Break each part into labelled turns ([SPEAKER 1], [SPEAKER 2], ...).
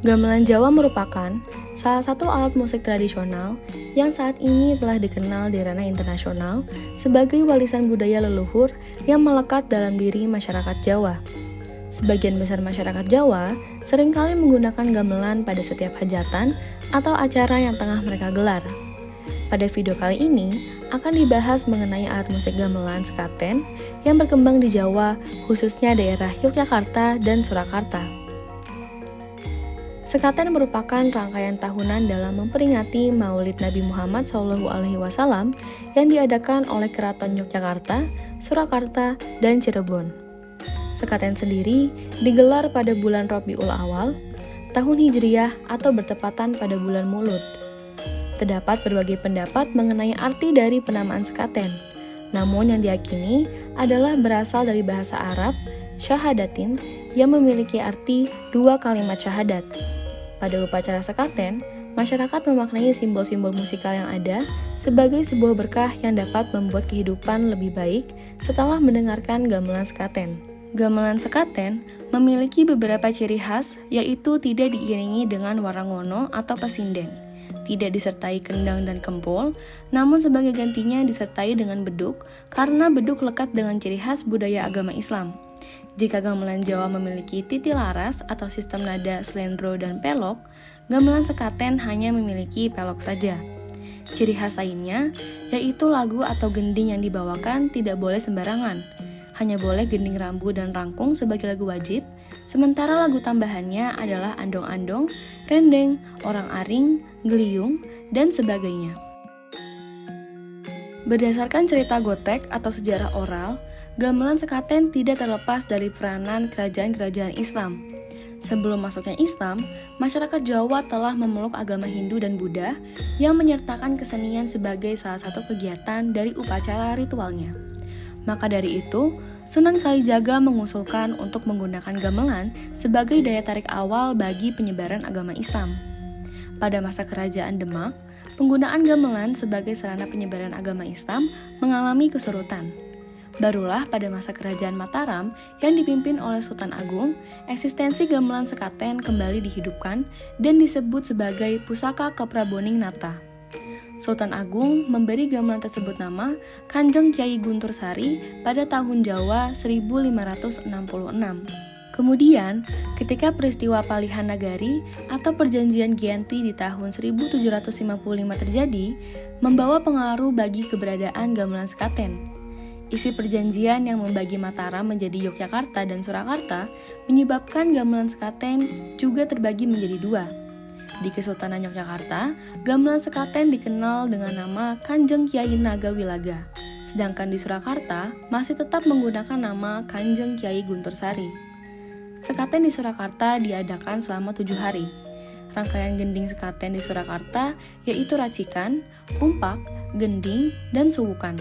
[SPEAKER 1] Gamelan Jawa merupakan salah satu alat musik tradisional yang saat ini telah dikenal di ranah internasional sebagai warisan budaya leluhur yang melekat dalam diri masyarakat Jawa. Sebagian besar masyarakat Jawa seringkali menggunakan gamelan pada setiap hajatan atau acara yang tengah mereka gelar. Pada video kali ini akan dibahas mengenai alat musik gamelan sekaten yang berkembang di Jawa, khususnya daerah Yogyakarta dan Surakarta. Sekaten merupakan rangkaian tahunan dalam memperingati Maulid Nabi Muhammad SAW yang diadakan oleh Keraton Yogyakarta, Surakarta, dan Cirebon. Sekaten sendiri digelar pada bulan Rabiul Awal, tahun Hijriyah atau bertepatan pada bulan Mulud. Terdapat berbagai pendapat mengenai arti dari penamaan sekaten, namun yang diyakini adalah berasal dari bahasa Arab, syahadatin, yang memiliki arti dua kalimat syahadat. Pada upacara sekaten, masyarakat memaknai simbol-simbol musikal yang ada sebagai sebuah berkah yang dapat membuat kehidupan lebih baik setelah mendengarkan gamelan sekaten. Gamelan sekaten memiliki beberapa ciri khas, yaitu tidak diiringi dengan warangono atau pesinden, tidak disertai kendang dan kempul, namun sebagai gantinya disertai dengan beduk karena beduk lekat dengan ciri khas budaya agama Islam. Jika gamelan Jawa memiliki titi laras atau sistem nada slendro dan pelok, gamelan sekaten hanya memiliki pelok saja. Ciri khas lainnya yaitu lagu atau gending yang dibawakan tidak boleh sembarangan. Hanya boleh gending rambu dan rangkung sebagai lagu wajib, sementara lagu tambahannya adalah andong-andong, rendeng, orang-aring, geliyung, dan sebagainya. Berdasarkan cerita gotek atau sejarah oral, gamelan sekaten tidak terlepas dari peranan kerajaan-kerajaan Islam. Sebelum masuknya Islam, masyarakat Jawa telah memeluk agama Hindu dan Buddha yang menyertakan kesenian sebagai salah satu kegiatan dari upacara ritualnya. Maka dari itu, Sunan Kalijaga mengusulkan untuk menggunakan gamelan sebagai daya tarik awal bagi penyebaran agama Islam. Pada masa kerajaan Demak, penggunaan gamelan sebagai sarana penyebaran agama Islam mengalami kesurutan. Barulah pada masa kerajaan Mataram yang dipimpin oleh Sultan Agung, eksistensi gamelan sekaten kembali dihidupkan dan disebut sebagai Pusaka Kepraboning Nata. Sultan Agung memberi gamelan tersebut nama Kanjeng Kyai Guntur Sari pada tahun Jawa 1566. Kemudian, ketika peristiwa Palihan Nagari atau Perjanjian Giyanti di tahun 1755 terjadi, membawa pengaruh bagi keberadaan gamelan sekaten. Isi perjanjian yang membagi Mataram menjadi Yogyakarta dan Surakarta menyebabkan gamelan sekaten juga terbagi menjadi dua. Di Kesultanan Yogyakarta, gamelan sekaten dikenal dengan nama Kanjeng Kyai Nagawilaga, sedangkan di Surakarta masih tetap menggunakan nama Kanjeng Kyai Guntur Sari. Sekaten di Surakarta diadakan selama 7 hari. Rangkaian gending sekaten di Surakarta yaitu racikan, umpak, gending, dan suwukan.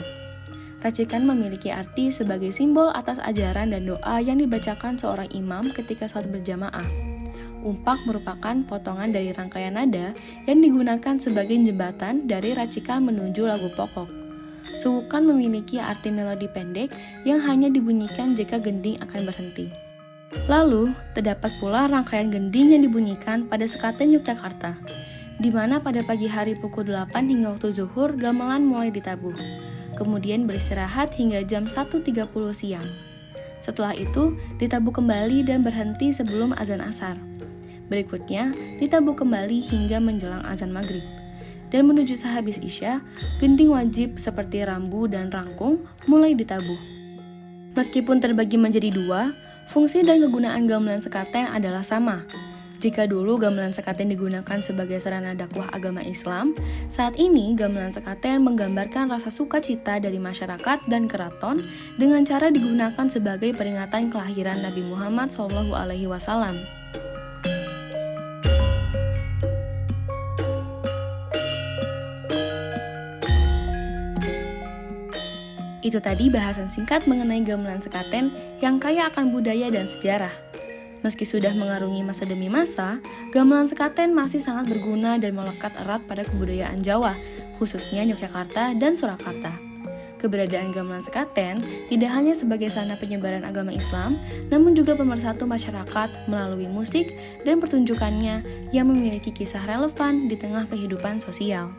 [SPEAKER 1] Racikan memiliki arti sebagai simbol atas ajaran dan doa yang dibacakan seorang imam ketika salat berjamaah. Umpak merupakan potongan dari rangkaian nada yang digunakan sebagai jembatan dari racikan menuju lagu pokok. Suwukan memiliki arti melodi pendek yang hanya dibunyikan jika gending akan berhenti. Lalu, terdapat pula rangkaian gending yang dibunyikan pada sekaten Yogyakarta, di mana pada pagi hari pukul 8 hingga waktu zuhur gamelan mulai ditabuh. Kemudian beristirahat hingga jam 1.30 siang. Setelah itu, ditabuh kembali dan berhenti sebelum azan asar. Berikutnya, ditabuh kembali hingga menjelang azan maghrib. Dan menuju sehabis isya, gending wajib seperti rambu dan rangkung mulai ditabuh. Meskipun terbagi menjadi dua, fungsi dan kegunaan gamelan sekaten adalah sama. Jika dulu gamelan sekaten digunakan sebagai sarana dakwah agama Islam, saat ini gamelan sekaten menggambarkan rasa sukacita dari masyarakat dan keraton dengan cara digunakan sebagai peringatan kelahiran Nabi Muhammad SAW. Itu tadi bahasan singkat mengenai gamelan sekaten yang kaya akan budaya dan sejarah. Meski sudah mengarungi masa demi masa, gamelan sekaten masih sangat berguna dan melekat erat pada kebudayaan Jawa, khususnya Yogyakarta dan Surakarta. Keberadaan gamelan sekaten tidak hanya sebagai sarana penyebaran agama Islam, namun juga pemersatu masyarakat melalui musik dan pertunjukannya yang memiliki kisah relevan di tengah kehidupan sosial.